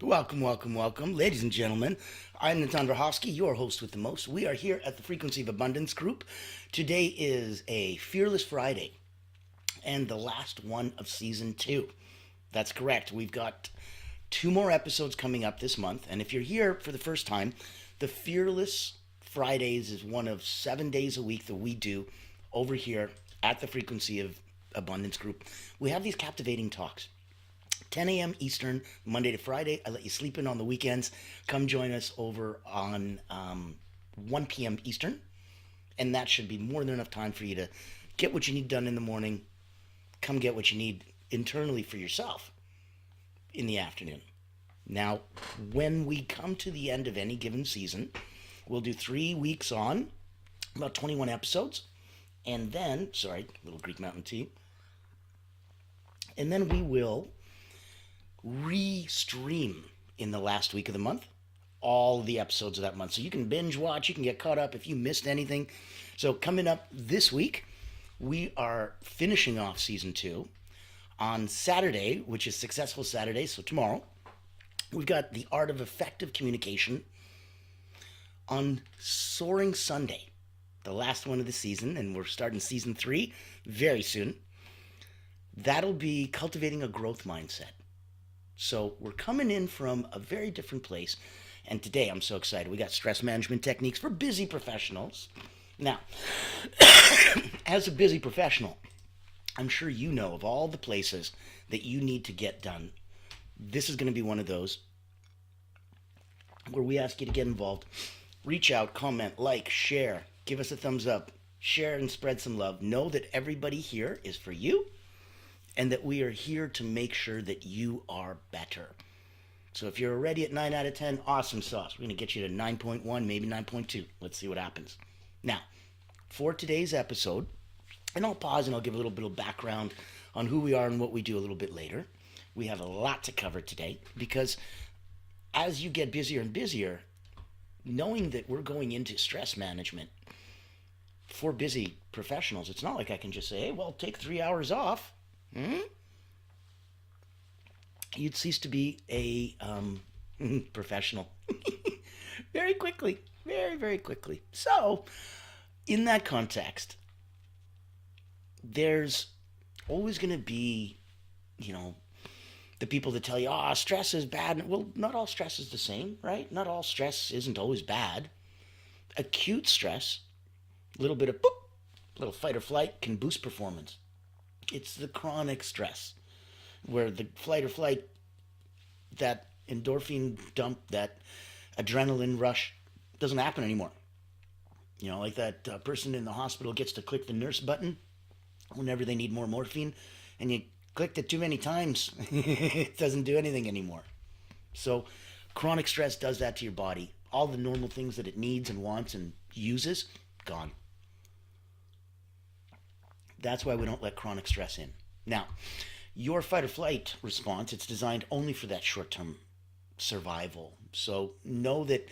Welcome, welcome, welcome, ladies and gentlemen. I'm Nathan Hosky, your host with the most. We are here at the Frequency of Abundance group. Today is a Fearless Friday and the last one of season 2. That's correct. We've got 2 more episodes coming up this month. And if you're here for the first time, the Fearless Fridays is one of 7 days a week that we do over here at the Frequency of Abundance group. We have these captivating talks. 10 a.m. Eastern, Monday to Friday. I let you sleep in on the weekends. Come join us over on 1 p.m. Eastern. And that should be more than enough time for you to get what you need done in the morning. Come get what you need internally for yourself in the afternoon. Now, when we come to the end of any given season, we'll do 3 weeks on, about 21 episodes. And then, sorry, little Greek Mountain tea. And then we will re-stream in the last week of the month all the episodes of that month, so you can binge watch, you can get caught up if you missed anything. So coming up this week, we are finishing off season 2 on Saturday, which is Successful Saturday, so tomorrow. We've got the Art of Effective Communication on Soaring Sunday, the last one of the season, and we're starting season 3 very soon. That'll be cultivating a growth mindset. So we're coming in from a very different place. And today I'm so excited. We got stress management techniques for busy professionals. Now, as a busy professional, I'm sure you know of all the places that you need to get done. This is going to be one of those where we ask you to get involved. Reach out, comment, like, share, give us a thumbs up, share and spread some love. Know that everybody here is for you, and that we are here to make sure that you are better. So if you're already at 9 out of 10, awesome sauce. We're going to get you to 9.1, maybe 9.2. Let's see what happens. Now, for today's episode, and I'll pause and I'll give a little bit of background on who we are and what we do a little bit later. We have a lot to cover today because as you get busier and busier, knowing that we're going into stress management for busy professionals, it's not like I can just say, hey, well, take 3 hours off. You'd cease to be a professional very quickly, very, very quickly. So, in that context, there's always going to be, the people that tell you, stress is bad. Well, not all stress is the same, right? Not all stress isn't always bad. Acute stress, a little bit of boop, little fight or flight can boost performance. It's the chronic stress where the flight or flight, that endorphin dump, that adrenaline rush doesn't happen anymore. Like that person in the hospital gets to click the nurse button whenever they need more morphine, and you clicked it too many times. It doesn't do anything anymore. So chronic stress does that to your body. All the normal things that it needs and wants and uses, gone. That's why we don't let chronic stress in. Now, your fight or flight response, it's designed only for that short-term survival. So know that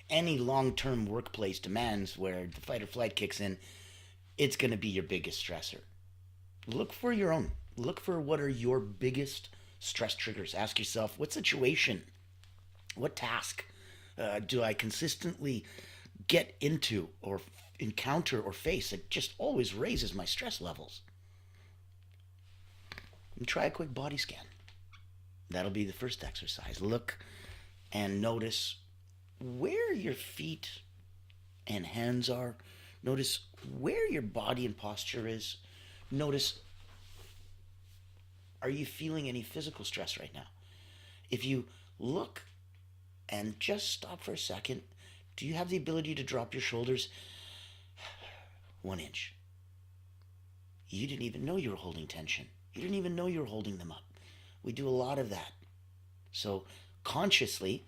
any long-term workplace demands where the fight or flight kicks in, it's going to be your biggest stressor. Look for your own. Look for what are your biggest stress triggers. Ask yourself, what situation, what task do I consistently get into or encounter or face that just always raises my stress levels? And try a quick body scan. That'll be the first exercise. Look and notice where your feet and hands are. Notice where your body and posture is. Notice, are you feeling any physical stress right now? If you look and just stop for a second, do you have the ability to drop your shoulders 1 inch? You didn't even know you were holding tension. You didn't even know you were holding them up. We do a lot of that. So consciously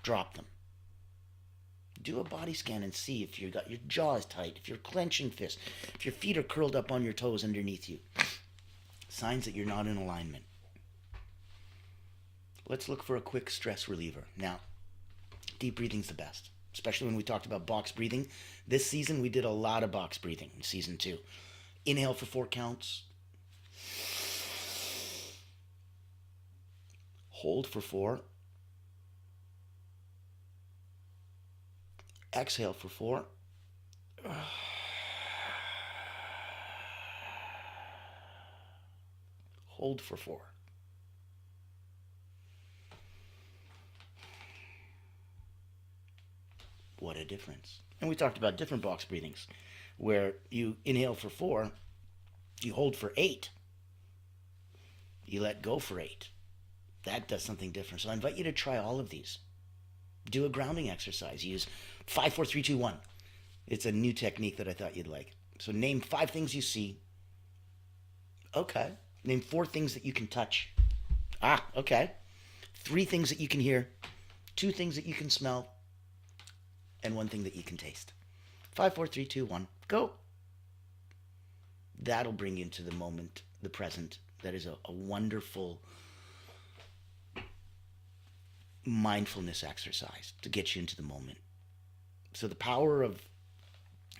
drop them. Do a body scan and see if you've got your jaw is tight, if you're clenching fists, if your feet are curled up on your toes underneath you. Signs that you're not in alignment. Let's look for a quick stress reliever. Now, deep breathing's the best, especially when we talked about box breathing. This season, we did a lot of box breathing in season 2. Inhale for 4 counts. Hold for 4. Exhale for 4. Hold for 4. What a difference. And we talked about different box breathings where you inhale for 4, you hold for 8, you let go for 8. That does something different. So I invite you to try all of these. Do a grounding exercise. Use 5, 4, 3, 2, 1. It's a new technique that I thought you'd like. So name 5 things you see. Okay. Name 4 things that you can touch. Okay. 3 things that you can hear. 2 things that you can smell. And 1 thing that you can taste. 5, 4, 3, 2, 1. Go. That'll bring you into the moment, the present. That is a wonderful mindfulness exercise to get you into the moment. So the power of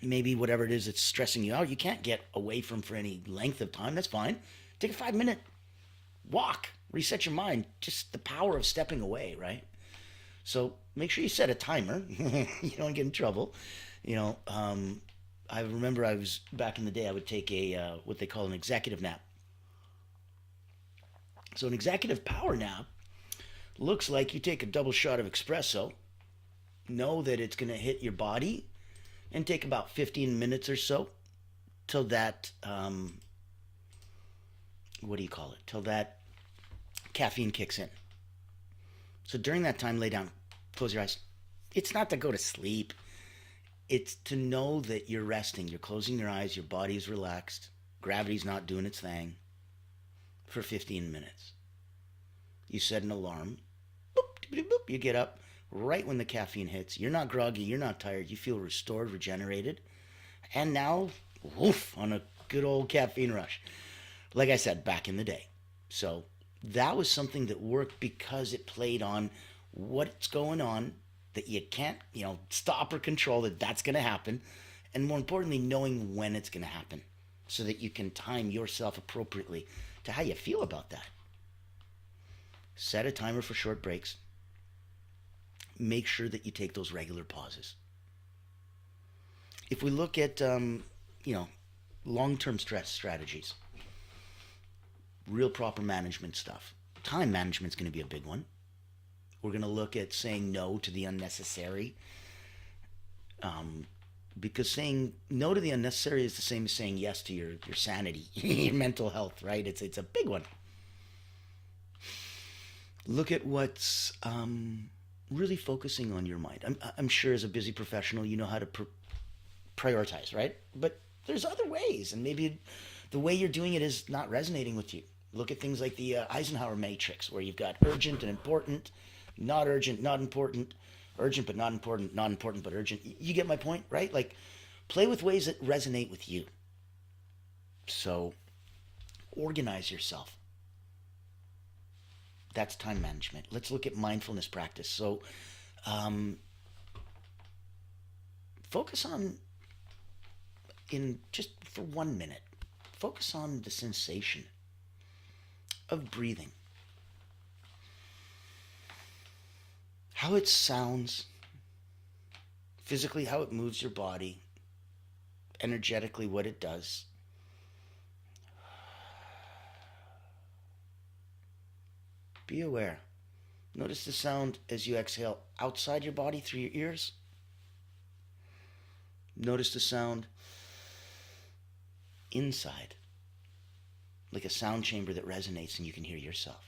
maybe whatever it is that's stressing you out, you can't get away from for any length of time. That's fine. Take a 5-minute walk. Reset your mind. Just the power of stepping away, right? So make sure you set a timer. You don't get in trouble. I remember I was back in the day, I would take a what they call an executive nap. So an executive power nap looks like you take a double shot of espresso, know that it's going to hit your body, and take about 15 minutes or so till that, till that caffeine kicks in. So during that time, lay down, close your eyes. It's not to go to sleep. It's to know that you're resting. You're closing your eyes, your body's relaxed, gravity's not doing its thing for 15 minutes. You set an alarm. Boop, boop, boop. You get up right when the caffeine hits. You're not groggy, you're not tired. You feel restored, regenerated. And now, woof, on a good old caffeine rush. Like I said, back in the day. So that was something that worked because it played on what's going on that you can't, stop or control, that's going to happen. And more importantly, knowing when it's going to happen so that you can time yourself appropriately to how you feel about that. Set a timer for short breaks. Make sure that you take those regular pauses. If we look at, long-term stress strategies, real proper management stuff, time management is going to be a big one. We're going to look at saying no to the unnecessary, because saying no to the unnecessary is the same as saying yes to your sanity, your mental health, right? It's a big one. Look at what's really focusing on your mind. I'm sure as a busy professional, you know how to prioritize, right? But there's other ways, and maybe the way you're doing it is not resonating with you. Look at things like the Eisenhower matrix, where you've got urgent and important, not urgent, not important, urgent but not important, not important but urgent. You get my point, right? Like, play with ways that resonate with you. So, organize yourself. That's time management. Let's look at mindfulness practice. So, focus on, in just for 1 minute, focus on the sensation of breathing. How it sounds, physically how it moves your body, energetically what it does. Be aware. Notice the sound as you exhale outside your body through your ears. Notice the sound inside, like a sound chamber that resonates and you can hear yourself.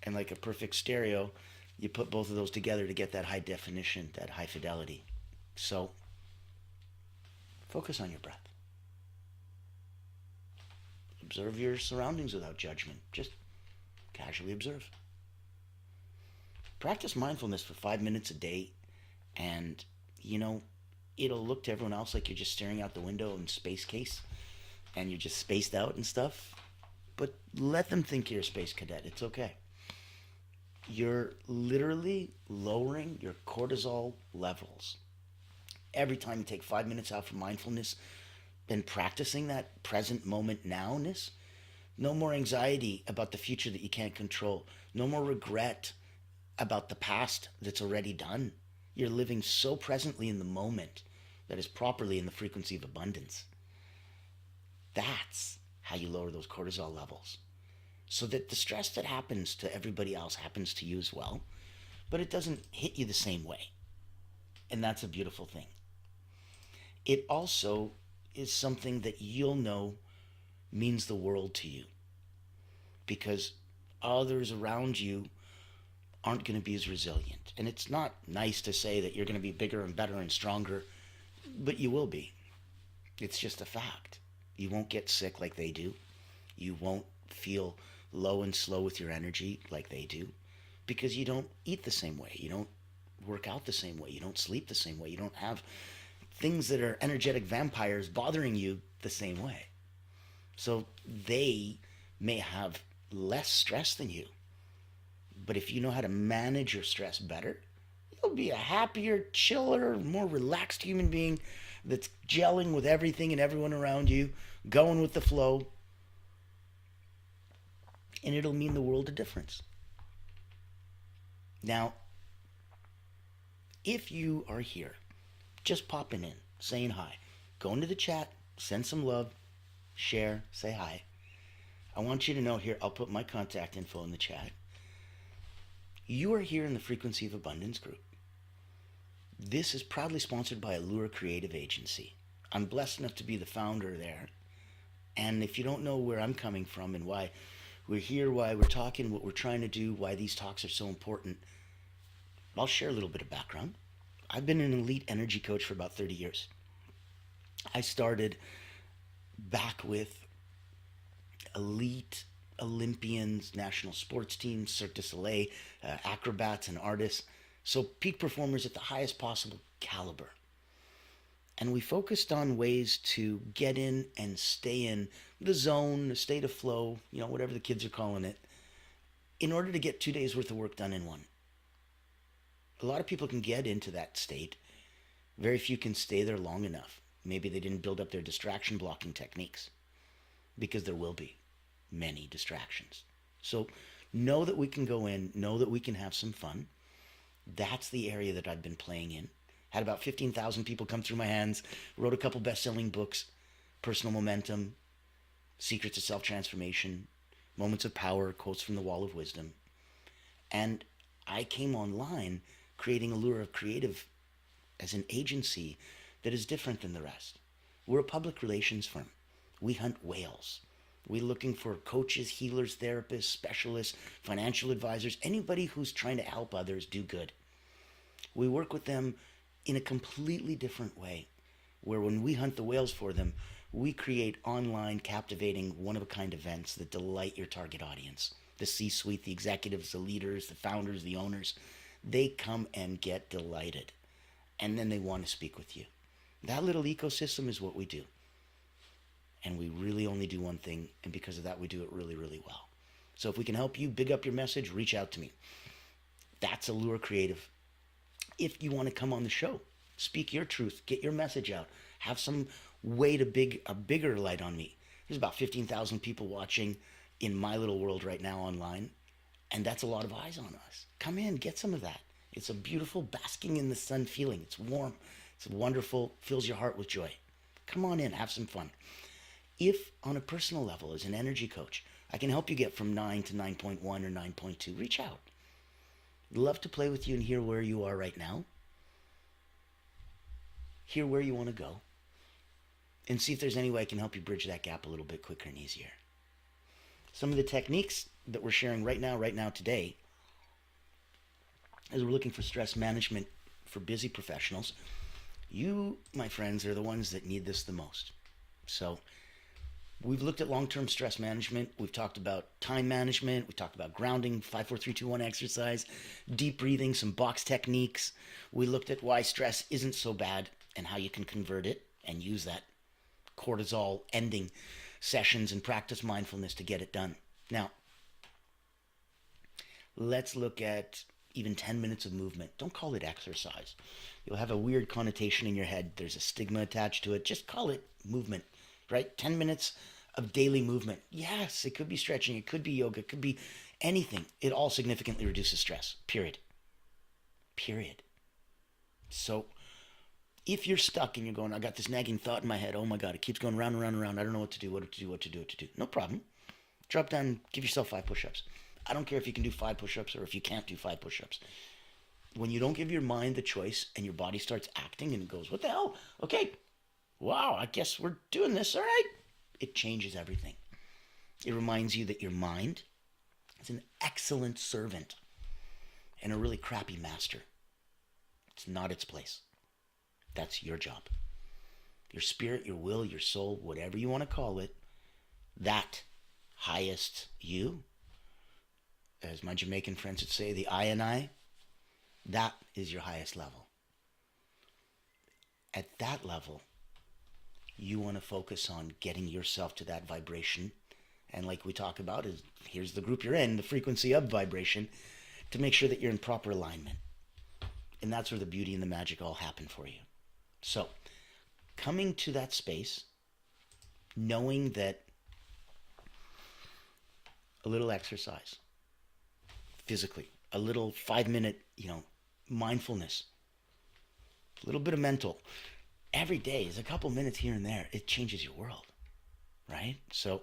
And like a perfect stereo, you put both of those together to get that high definition, that high fidelity. So, focus on your breath. Observe your surroundings without judgment. Just casually observe. Practice mindfulness for 5 minutes a day, and, it'll look to everyone else like you're just staring out the window in space case, and you're just spaced out and stuff. But let them think you're a space cadet. It's okay. You're literally lowering your cortisol levels. Every time you take 5 minutes out for mindfulness, then practicing that present moment nowness, no more anxiety about the future that you can't control, no more regret about the past that's already done. You're living so presently in the moment that is properly in the frequency of abundance. That's how you lower those cortisol levels. So that the stress that happens to everybody else happens to you as well, but it doesn't hit you the same way. And that's a beautiful thing. It also is something that you'll know means the world to you because others around you aren't going to be as resilient. And it's not nice to say that you're going to be bigger and better and stronger, but you will be. It's just a fact. You won't get sick like they do. You won't feel low and slow with your energy like they do because you don't eat the same way. You don't work out the same way. You don't sleep the same way. You don't have things that are energetic vampires bothering you the same way. So they may have less stress than you. But if you know how to manage your stress better, you'll be a happier, chiller, more relaxed human being that's gelling with everything and everyone around you, going with the flow. And it'll mean the world of difference. Now, if you are here, just popping in, saying hi, go into the chat, send some love, share, say hi. I want you to know here, I'll put my contact info in the chat. You are here in the Frequency of Abundance group. This is proudly sponsored by Allure Creative Agency. I'm blessed enough to be the founder there. And if you don't know where I'm coming from and why we're here, why we're talking, what we're trying to do, why these talks are so important, I'll share a little bit of background. I've been an elite energy coach for about 30 years. I started back with elite Olympians, national sports teams, Cirque du Soleil, acrobats and artists. So peak performers at the highest possible caliber. And we focused on ways to get in and stay in the zone, the state of flow, whatever the kids are calling it, in order to get 2 days worth of work done in one. A lot of people can get into that state. Very few can stay there long enough. Maybe they didn't build up their distraction blocking techniques, because there will be many distractions. So know that we can go in, know that we can have some fun. That's the area that I've been playing in. Had about 15,000 people come through my hands, wrote a couple best-selling books, Personal Momentum, Secrets of Self-Transformation, Moments of Power, Quotes from the Wall of Wisdom. And I came online creating Allure of Creative as an agency that is different than the rest. We're a public relations firm. We hunt whales. We're looking for coaches, healers, therapists, specialists, financial advisors, anybody who's trying to help others do good. We work with them in a completely different way, where when we hunt the whales for them, we create online, captivating, one-of-a-kind events that delight your target audience. The C-suite, the executives, the leaders, the founders, the owners, they come and get delighted. And then they want to speak with you. That little ecosystem is what we do. And we really only do one thing, and because of that, we do it really, really well. So if we can help you big up your message, reach out to me. That's Allure Creative. If you want to come on the show, speak your truth, get your message out, have some way to a bigger light on me. There's about 15,000 people watching in my little world right now online, and that's a lot of eyes on us. Come in, get some of that. It's a beautiful basking in the sun feeling. It's warm. It's wonderful, fills your heart with joy. Come on in, have some fun. If on a personal level, as an energy coach, I can help you get from 9 to 9.1 or 9.2, reach out. I'd love to play with you and hear where you are right now. Hear where you want to go. And see if there's any way I can help you bridge that gap a little bit quicker and easier. Some of the techniques that we're sharing right now today, as we're looking for stress management for busy professionals, you, my friends, are the ones that need this the most. So we've looked at long-term stress management. We've talked about time management. We talked about grounding, 5, 4, 3, 2, 1 exercise, deep breathing, some box techniques. We looked at why stress isn't so bad and how you can convert it and use that cortisol ending sessions and practice mindfulness to get it done. Now, let's look at even 10 minutes of movement. Don't call it exercise. You'll have a weird connotation in your head. There's a stigma attached to it. Just call it movement, right? 10 minutes of daily movement. Yes, it could be stretching. It could be yoga. It could be anything. It all significantly reduces stress, period. period. So if you're stuck and you're going, I got this nagging thought in my head, oh my God, it keeps going round and round and round. I don't know what to do, what to do, what to do, what to do. No problem. Drop down, give yourself 5 push-ups. I don't care if you can do 5 push-ups or if you can't do 5 push-ups. When you don't give your mind the choice and your body starts acting and it goes, what the hell? Okay, wow, I guess we're doing this, all right. It changes everything. It reminds you that your mind is an excellent servant and a really crappy master. It's not its place. That's your job. Your spirit, your will, your soul, whatever you want to call it, that highest you, as my Jamaican friends would say, the I and I, that is your highest level. At that level, you want to focus on getting yourself to that vibration. And like we talk about, is here's the group you're in, the frequency of vibration, to make sure that you're in proper alignment. And that's where the beauty and the magic all happen for you. So, coming to that space, knowing that a little exercise, physically, a little 5-minute, mindfulness, a little bit of mental, every day is a couple minutes here and there. It changes your world, right? So,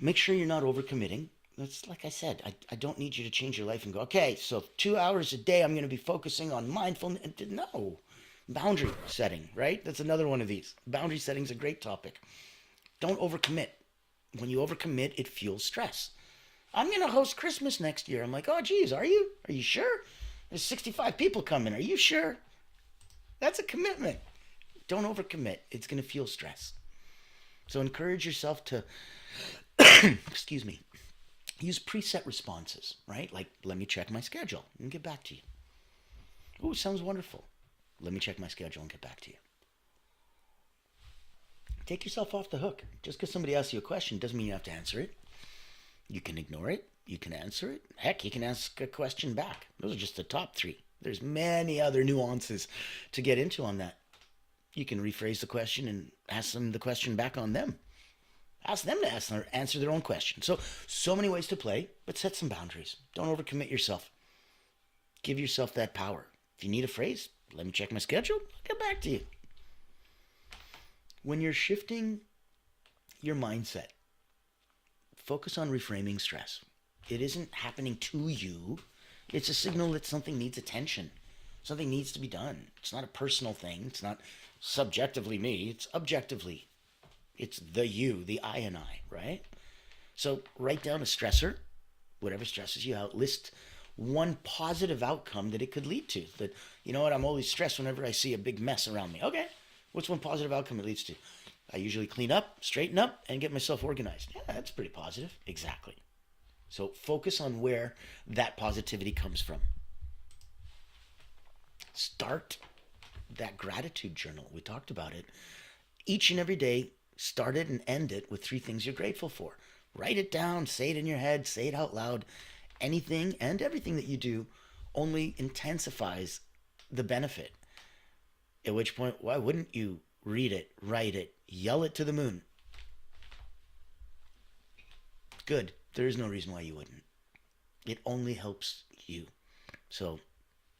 make sure you're not overcommitting. That's like I said, I don't need you to change your life and go, okay, so 2 hours a day I'm going to be focusing on mindfulness. No. Boundary setting, right? That's another one of these. Boundary setting is a great topic. Don't overcommit. When you overcommit, it fuels stress. I'm going to host Christmas next year. I'm like, oh, geez, are you? Are you sure? There's 65 people coming. Are you sure? That's a commitment. Don't overcommit. It's going to fuel stress. So encourage yourself to, excuse me, use preset responses, right? Like, let me check my schedule and get back to you. Oh, sounds wonderful. Let me check my schedule and get back to you. Take yourself off the hook. Just because somebody asks you a question doesn't mean you have to answer it. You can ignore it. You can answer it. Heck, you can ask a question back. Those are just the top 3. There's many other nuances to get into on that. You can rephrase the question and ask them the question back on them. Ask them to answer their own question. So many ways to play, but set some boundaries. Don't overcommit yourself. Give yourself that power. If you need a phrase, let me check my schedule. I'll get back to you. When you're shifting your mindset, focus on reframing stress. It isn't happening to you. It's a signal that something needs attention. Something needs to be done. It's not a personal thing. It's not subjectively me. It's objectively. It's the you, the I and I, right? So write down a stressor, whatever stresses you out. List one positive outcome that it could lead to. That, you know what, I'm always stressed whenever I see a big mess around me. Okay, what's one positive outcome it leads to? I usually clean up, straighten up, and get myself organized. Yeah, that's pretty positive. Exactly. So focus on where that positivity comes from. Start that gratitude journal. We talked about it. Each and every day, start it and end it with 3 things you're grateful for. Write it down, say it in your head, say it out loud. Anything and everything that you do only intensifies the benefit. At which point, why wouldn't you read it, write it, yell it to the moon? Good. There is no reason why you wouldn't. It only helps you. So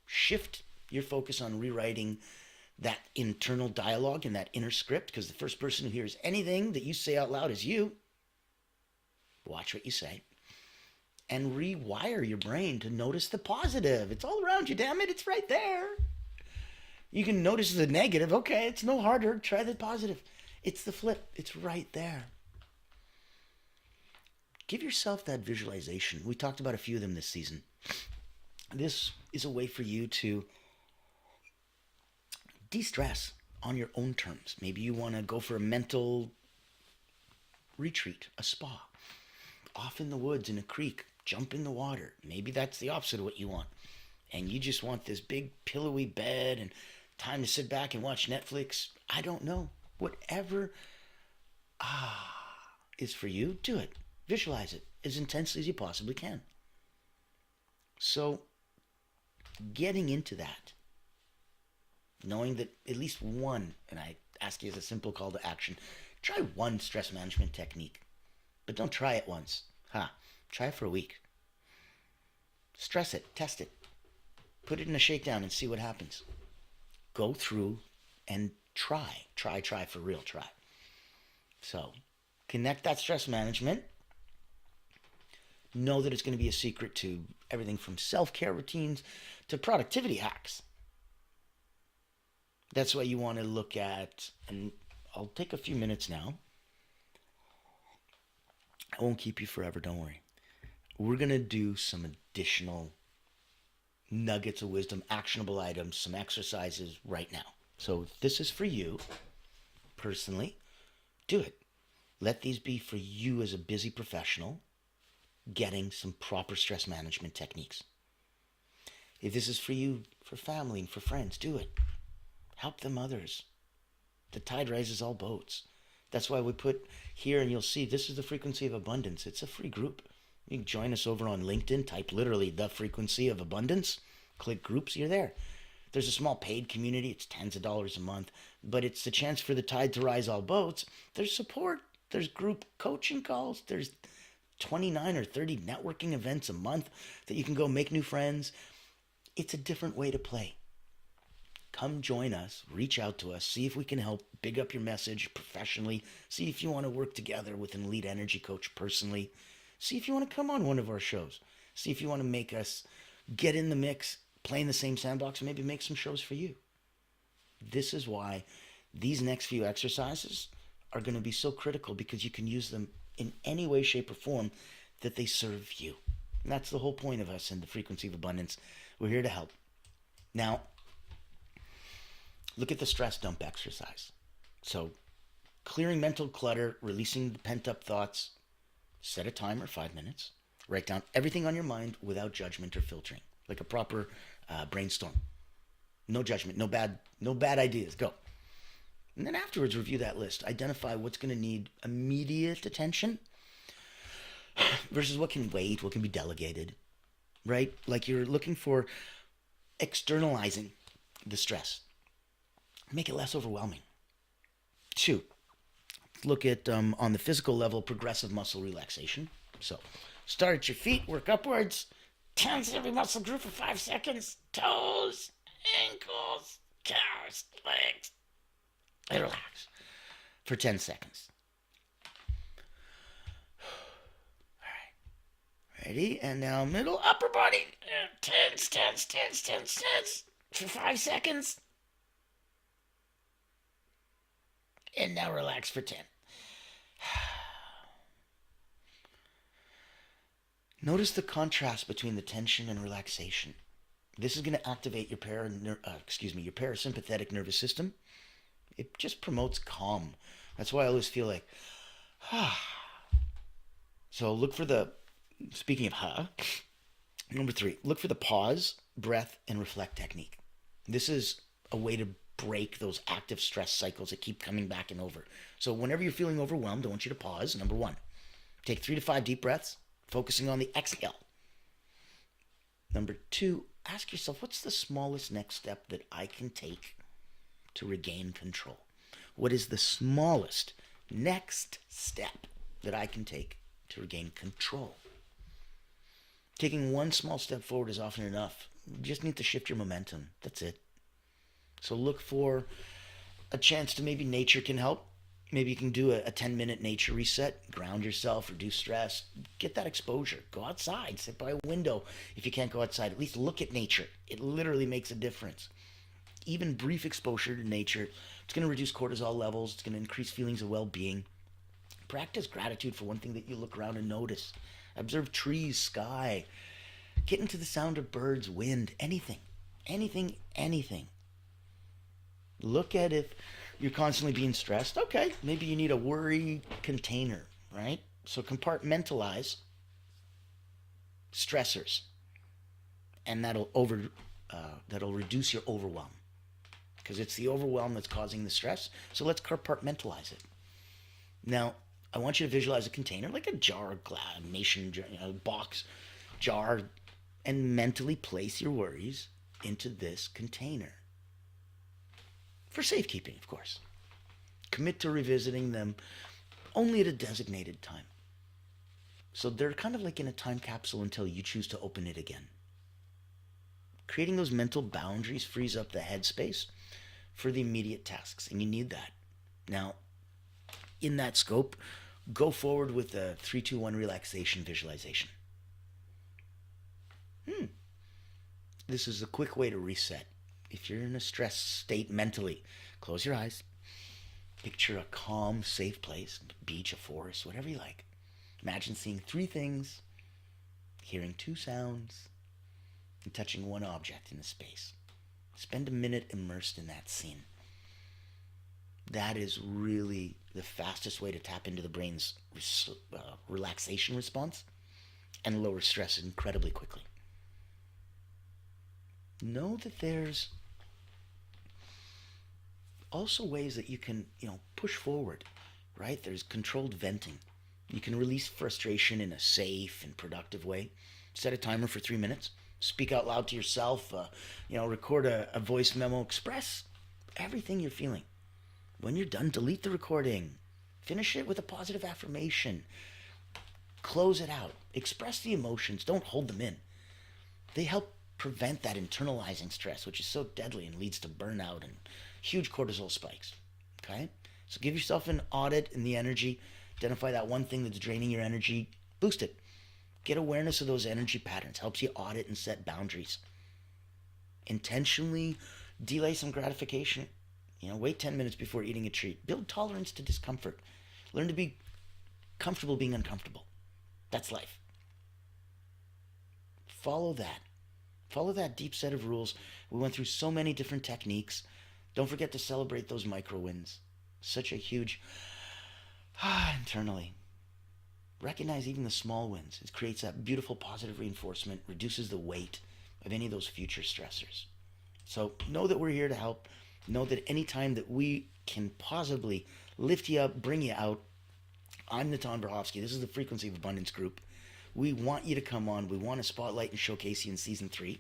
shift your focus on rewriting that internal dialogue and that inner script, because the first person who hears anything that you say out loud is you. Watch what you say. And rewire your brain to notice the positive. It's all around you, damn it. It's right there. You can notice the negative. Okay, it's no harder. Try the positive. It's the flip. It's right there. Give yourself that visualization. We talked about a few of them this season. This is a way for you to de-stress on your own terms. Maybe you want to go for a mental retreat, a spa, off in the woods, in a creek, jump in the water. Maybe that's the opposite of what you want. And you just want this big pillowy bed and time to sit back and watch Netflix. I don't know. Whatever is for you, do it. Visualize it as intensely as you possibly can. So, getting into that, knowing that at least one, and I ask you as a simple call to action, try one stress management technique. But don't try it once. Try it for a week. Stress it. Test it. Put it in a shakedown and see what happens. Go through and try for real, try. So connect that stress management. Know that it's going to be a secret to everything from self-care routines to productivity hacks. That's why you want to look at, and I'll take a few minutes now. I won't keep you forever, don't worry. We're going to do some additional nuggets of wisdom, actionable items, some exercises right now. So if this is for you personally, do it. Let these be for you as a busy professional getting some proper stress management techniques. If this is for you, for family and for friends, do it. Help them others. The tide rises all boats. That's why we put here, and you'll see this is the Frequency of Abundance. It's a free group. You can join us over on LinkedIn. Type literally the Frequency of Abundance. Click groups, you're there. There's a small paid community. It's tens of dollars a month, but it's the chance for the tide to rise all boats. There's support. There's group coaching calls. There's 29 or 30 networking events a month that you can go make new friends. It's a different way to play. Come join us, reach out to us, see if we can help big up your message professionally, see if you want to work together with an elite energy coach personally, see if you want to come on one of our shows, see if you want to make us get in the mix, play in the same sandbox, maybe make some shows for you. This is why these next few exercises are going to be so critical, because you can use them in any way, shape, or form that they serve you. And that's the whole point of us in the Frequency of Abundance. We're here to help. Now, look at the stress dump exercise. So, clearing mental clutter, releasing the pent-up thoughts. Set a timer, 5 minutes. Write down everything on your mind without judgment or filtering, like a proper brainstorm. No judgment, no bad ideas. Go. And then afterwards, review that list. Identify what's going to need immediate attention versus what can wait, what can be delegated, right? Like you're looking for externalizing the stress. Make it less overwhelming. 2, look at, on the physical level, progressive muscle relaxation. So start at your feet, work upwards, tense every muscle group for 5 seconds. Toes, ankles, calves, legs. And relax for 10 seconds. All right. Ready? And now middle, upper body. Tense for 5 seconds. And now relax for 10. Notice the contrast between the tension and relaxation. This is going to activate your parasympathetic nervous system. It just promotes calm. That's why I always feel like, So look for speaking of number 3, look for the pause, breath, and reflect technique. This is a way to break those active stress cycles that keep coming back and over. So whenever you're feeling overwhelmed, I want you to pause. Number 1, take 3 to 5 deep breaths, focusing on the exhale. Number 2, ask yourself, what's the smallest next step that I can take to regain control? What is the smallest next step that I can take to regain control? Taking one small step forward is often enough. You just need to shift your momentum. That's it. So look for a chance to, maybe nature can help. Maybe you can do a 10-minute nature reset, ground yourself, reduce stress, get that exposure. Go outside, sit by a window. If you can't go outside, at least look at nature. It literally makes a difference. Even brief exposure to nature, it's going to reduce cortisol levels. It's going to increase feelings of well-being. Practice gratitude for one thing that you look around and notice. Observe trees, sky. Get into the sound of birds, wind, anything. Look at if you're constantly being stressed. Okay, maybe you need a worry container, right? So compartmentalize stressors, and that'll reduce your overwhelm, because it's the overwhelm that's causing the stress. So let's compartmentalize it. Now, I want you to visualize a container, like a jar, glass, box, jar, and mentally place your worries into this container. For safekeeping, of course. Commit to revisiting them only at a designated time. So they're kind of like in a time capsule until you choose to open it again. Creating those mental boundaries frees up the headspace for the immediate tasks, and you need that. Now, in that scope, go forward with a 3-2-1 relaxation visualization. This is a quick way to reset. If you're in a stressed state mentally, close your eyes. Picture a calm, safe place, a beach, a forest, whatever you like. Imagine seeing 3 things, hearing 2 sounds, and touching 1 object in the space. Spend a minute immersed in that scene. That is really the fastest way to tap into the brain's relaxation response and lower stress incredibly quickly. Know that there's also ways that you can, push forward, right? There's controlled venting. You can release frustration in a safe and productive way. Set a timer for 3 minutes. Speak out loud to yourself. Record a voice memo. Express everything you're feeling. When you're done, delete the recording. Finish it with a positive affirmation. Close it out. Express the emotions. Don't hold them in. They help prevent that internalizing stress, which is so deadly and leads to burnout and huge cortisol spikes. Okay? So give yourself an audit in the energy. Identify that one thing that's draining your energy. Boost it. Get awareness of those energy patterns. Helps you audit and set boundaries. Intentionally delay some gratification. Wait 10 minutes before eating a treat. Build tolerance to discomfort. Learn to be comfortable being uncomfortable. That's life. Follow that. Follow that deep set of rules. We went through so many different techniques. Don't forget to celebrate those micro wins. Such a huge internally. Recognize even the small wins. It creates that beautiful positive reinforcement, reduces the weight of any of those future stressors. So know that we're here to help. Know that anytime that we can possibly lift you up, bring you out, I'm Natan Verhovsky. This is the Frequency of Abundance group. We want you to come on. We want to spotlight and showcase you in season 3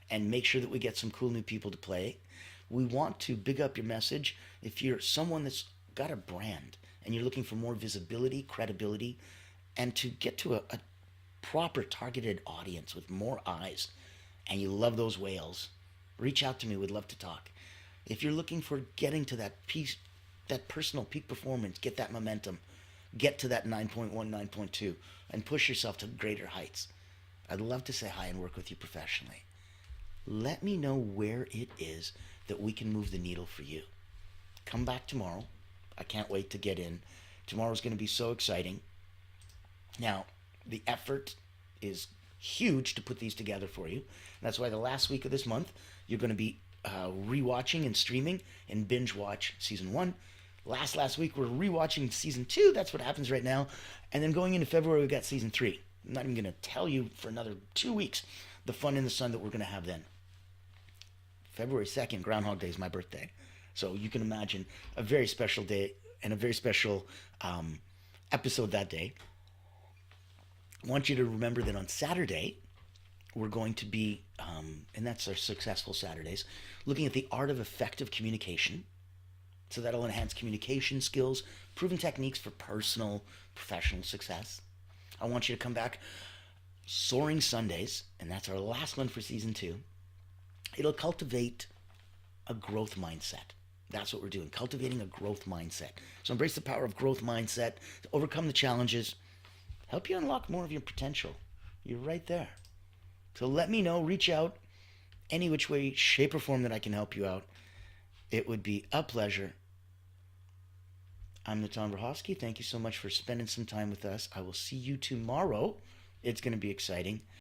and make sure that we get some cool new people to play. We want to big up your message. If you're someone that's got a brand and you're looking for more visibility, credibility, and to get to a proper targeted audience with more eyes, and you love those whales, reach out to me. We'd love to talk. If you're looking for getting to that piece, that personal peak performance, get that momentum, get to that 9.1, 9.2, and push yourself to greater heights, I'd love to say hi and work with you professionally. Let me know where it is that we can move the needle for you. Come back tomorrow. I can't wait to get in. Tomorrow's going to be so exciting. Now, the effort is huge to put these together for you. That's why the last week of this month, you're going to be rewatching and streaming and binge watch season 1. Last week we're rewatching season 2. That's what happens right now. And then going into February, we've got season 3. I'm not even going to tell you for another 2 weeks the fun in the sun that we're going to have then. February 2nd, Groundhog Day, is my birthday. So you can imagine a very special day and a very special episode that day. I want you to remember that on Saturday, we're going to be, and that's our Successful Saturdays, looking at the art of effective communication. So that'll enhance communication skills, proven techniques for personal, professional success. I want you to come back Soaring Sundays, and that's our last one for season 2. It'll cultivate a growth mindset. That's what we're doing, cultivating a growth mindset. So embrace the power of growth mindset to overcome the challenges, help you unlock more of your potential. You're right there. So let me know, reach out, any which way, shape, or form that I can help you out. It would be a pleasure. I'm Natan Verhovsky. Thank you so much for spending some time with us. I will see you tomorrow. It's going to be exciting.